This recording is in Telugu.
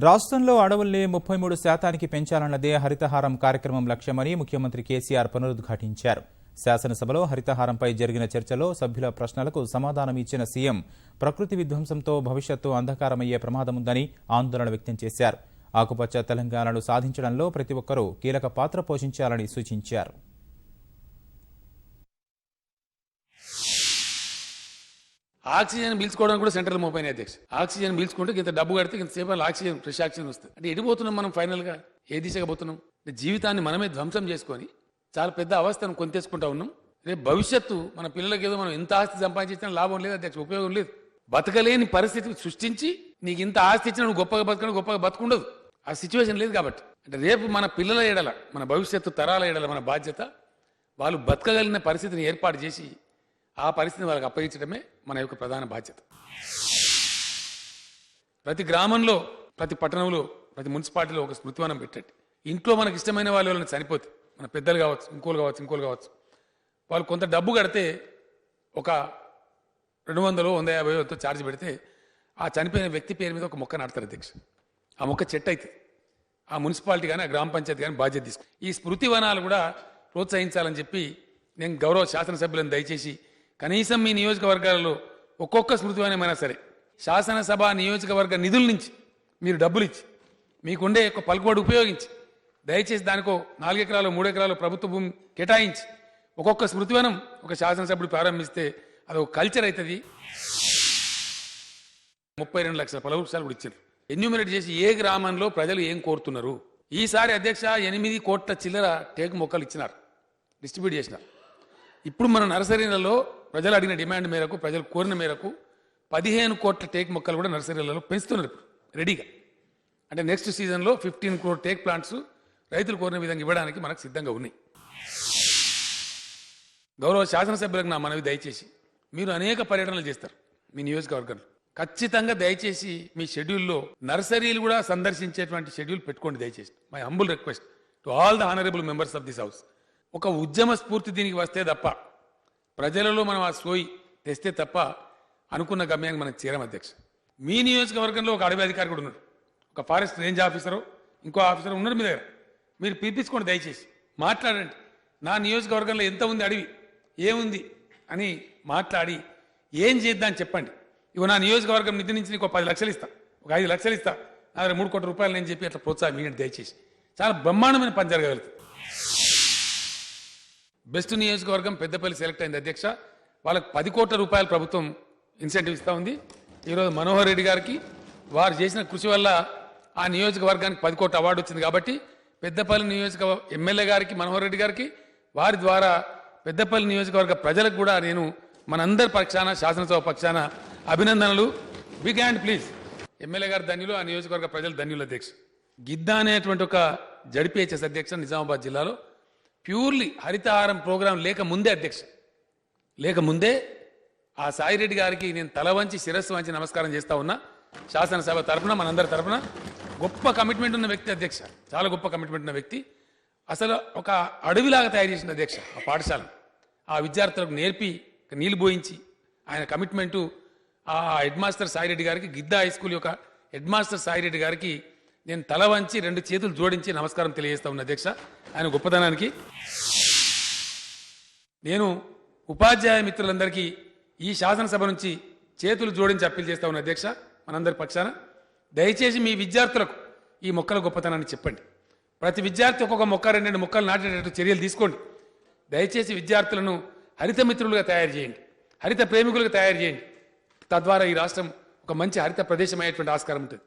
రాష్ట్రంలో అడవుల్ని 33% పెంచాలన్నదే హరితహారం కార్యక్రమం లక్ష్యమని ముఖ్యమంత్రి కేసీఆర్ పునరుద్ఘాటించారు. శాసనసభలో హరితహారంపై జరిగిన చర్చలో సభ్యుల ప్రశ్నలకు సమాధానం ఇచ్చిన సీఎం ప్రకృతి విధ్వంసంతో భవిష్యత్తు అంధకారమయ్యే ప్రమాదముందని ఆందోళన వ్యక్తం చేశారు. ఆకుపచ్చ తెలంగాణను సాధించడంలో ప్రతి ఒక్కరూ కీలక పాత్ర పోషించాలని సూచించారు. ఆక్సిజన్ పీల్చుకోవడానికి కూడా సెంట్రల్ మోపైన అధ్యక్ష. ఆక్సిజన్ పీల్చుకుంటే ఇంత డబ్బు కడితే ఇంతసేపు ఆక్సిజన్ ఫ్రెష్ ఆక్సిజన్ వస్తుంది. అంటే ఎడిపోతున్నాం మనం, ఫైనల్ గా ఏ దిశగా పోతున్నాం? జీవితాన్ని మనమే ధ్వంసం చేసుకొని చాలా పెద్ద అవస్థను కొంతేసుకుంటా ఉన్నాం. రేపు భవిష్యత్తు మన పిల్లలకి ఏదో మనం ఎంత ఆస్తి సంపాదించినా లాభం లేదు అధ్యక్ష, ఉపయోగం లేదు. బతకలేని పరిస్థితి సృష్టించి నీకు ఇంత ఆస్తి ఇచ్చినా నువ్వు గొప్పగా బతకడం, గొప్పగా బతుకుండదు. ఆ సిచ్యువేషన్ లేదు. కాబట్టి అంటే రేపు మన పిల్లల ఎడల, మన భవిష్యత్తు తరాల ఎడల మన బాధ్యత వాళ్ళు బతకగలిగిన పరిస్థితిని ఏర్పాటు చేసి ఆ పరిస్థితిని వాళ్ళకి అప్పగించడమే మన యొక్క ప్రధాన బాధ్యత. ప్రతి గ్రామంలో, ప్రతి పట్టణంలో, ప్రతి మున్సిపాలిటీలో ఒక స్మృతివనం పెట్టండి. ఇంట్లో మనకి ఇష్టమైన వాళ్ళని చనిపోతే, మన పెద్దలు కావచ్చు, ఇంకోలు కావచ్చు, వాళ్ళు కొంత డబ్బు కడితే ఒక 200, 150 ఛార్జ్ పెడితే ఆ చనిపోయిన వ్యక్తి పేరు మీద ఒక మొక్క నాటుతారు అధ్యక్ష. ఆ మొక్క చెట్టు అయితే ఆ మున్సిపాలిటీ కానీ, ఆ గ్రామ పంచాయతీ కానీ బాధ్యత తీసుకు. ఈ స్మృతి వనాలు కూడా ప్రోత్సహించాలని చెప్పి నేను గౌరవ శాసనసభ్యులను దయచేసి కనీసం మీ నియోజకవర్గాలలో ఒక్కొక్క స్మృతివనమైనా సరే శాసనసభ నియోజకవర్గ నిధుల నుంచి మీరు డబ్బులు ఇచ్చి మీకుండే ఒక పలుకుబడి ఉపయోగించి దయచేసి దానికో 4 ఎకరాలు 3 ఎకరాలు ప్రభుత్వ భూమి కేటాయించి ఒక్కొక్క స్మృతివనం ఒక శాసనసభ్యుడు ప్రారంభిస్తే అది ఒక కల్చర్ అవుతుంది. 32 లక్షల పొల వృక్షాలు కూడా ఇచ్చారు. ఎన్యూమినేట్ చేసి ఏ గ్రామంలో ప్రజలు ఏం కోరుతున్నారు. ఈసారి అధ్యక్ష 8 కోట్ల చిల్లర టేకు మొక్కలు ఇచ్చినారు, డిస్ట్రిబ్యూట్ చేసినారు. ఇప్పుడు మన నర్సరీలలో ప్రజలు అడిగిన డిమాండ్ మేరకు, ప్రజలు కోరిన మేరకు 15 కోట్ల టేక్ మొక్కలు కూడా నర్సరీలలో పెంచుతున్నారు రెడీగా. అంటే నెక్స్ట్ సీజన్లో 15 crore టేక్ ప్లాంట్స్ రైతులు కోరిన విధంగా ఇవ్వడానికి మనకు సిద్ధంగా ఉన్నాయి. గౌరవ శాసనసభ్యులకు నా మనవి, దయచేసి మీరు అనేక పర్యటనలు చేస్తారు మీ నియోజకవర్గంలో, ఖచ్చితంగా దయచేసి మీ షెడ్యూల్లో నర్సరీలు కూడా సందర్శించేటువంటి షెడ్యూల్ పెట్టుకోండి దయచేసి. My humble request to all the honourable members of this house. ఒక ఉద్యమ స్ఫూర్తి దీనికి వస్తే తప్ప, ప్రజలలో మనం ఆ సోయి తెస్తే తప్ప అనుకున్న గమ్యానికి మనం చేరం అధ్యక్ష. మీ నియోజకవర్గంలో ఒక అడవి అధికారి కూడా ఉన్నారు, ఒక ఫారెస్ట్ రేంజ్ ఆఫీసరు, ఇంకో ఆఫీసర్ ఉన్నారు మీ దగ్గర. మీరు పిలిపించుకోండి దయచేసి, మాట్లాడండి. నా నియోజకవర్గంలో ఎంత ఉంది అడవి, ఏముంది అని మాట్లాడి ఏం చేద్దాం అని చెప్పండి. ఇవి నా నియోజకవర్గం నిధి నుంచి నీకు 10 లక్షలు ఇస్తా, ఒక 5 లక్షలు ఇస్తా, నా దగ్గర 3 కోట్ల రూపాయలు నేను చెప్పి అట్లా ప్రోత్సాహం ఇవ్వండి దయచేసి. చాలా బ్రహ్మాండమైన పని జరగగలుగుతుంది. బెస్ట్ నియోజకవర్గం పెద్దపల్లి సెలెక్ట్ అయింది అధ్యక్ష. వాళ్ళకి 10 కోట్ల రూపాయలు ప్రభుత్వం ఇన్సెంటివ్ ఇస్తూ ఉంది. ఈరోజు మనోహర్ రెడ్డి గారికి వారు చేసిన కృషి వల్ల ఆ నియోజకవర్గానికి 10 కోట్ల అవార్డు వచ్చింది. కాబట్టి పెద్దపల్లి నియోజకవర్గ ఎమ్మెల్యే గారికి, మనోహర్ రెడ్డి గారికి, వారి ద్వారా పెద్దపల్లి నియోజకవర్గ ప్రజలకు కూడా నేను మనందరి పక్షాన, శాసనసభ పక్షాన అభినందనలు. Big hand please. ఎమ్మెల్యే గారు ధన్యులు, ఆ నియోజకవర్గ ప్రజలు ధన్యులు అధ్యక్ష. గిద్ద అనేటువంటి ఒక జడ్పీహెచ్ఎస్ అధ్యక్ష నిజామాబాద్ జిల్లాలో ప్యూర్లీ హరితహారం ప్రోగ్రాం లేకముందే అధ్యక్ష, లేకముందే ఆ సాయిరెడ్డి గారికి నేను తల వంచి శిరస్సు వంచి నమస్కారం చేస్తా ఉన్నా. శాసనసభ తరఫున, మనందరి తరఫున. గొప్ప కమిట్మెంట్ ఉన్న వ్యక్తి అధ్యక్ష, చాలా గొప్ప కమిట్మెంట్ ఉన్న వ్యక్తి. అసలు ఒక అడవిలాగా తయారు చేసిన అధ్యక్ష ఆ పాఠశాల. ఆ విద్యార్థులకు నేర్పి నీళ్లు పోయించి ఆయన కమిట్మెంటు ఆ హెడ్ మాస్టర్ సాయిరెడ్డి గారికి, గిద్ద హై స్కూల్ యొక్క హెడ్ మాస్టర్ సాయిరెడ్డి గారికి నేను తల వంచి 2 చేతులు జోడించి నమస్కారం తెలియజేస్తా ఉన్నా అధ్యక్ష ఆయన గొప్పతనానికి. నేను ఉపాధ్యాయ మిత్రులందరికీ ఈ శాసనసభ నుంచి చేతులు జోడించి అప్పీల్ చేస్తా ఉన్నా అధ్యక్ష మనందరి పక్షాన. దయచేసి మీ విద్యార్థులకు ఈ మొక్కల గొప్పతనాన్ని చెప్పండి. ప్రతి విద్యార్థి ఒక్కొక్క మొక్క, 2 మొక్కలు నాటేటట్టు చర్యలు తీసుకోండి. దయచేసి విద్యార్థులను హరిత మిత్రులుగా తయారు చేయండి, హరిత ప్రేమికులుగా తయారు చేయండి. తద్వారా ఈ రాష్ట్రం ఒక మంచి హరిత ప్రదేశం అయ్యేటువంటి ఆస్కారం ఉంటుంది.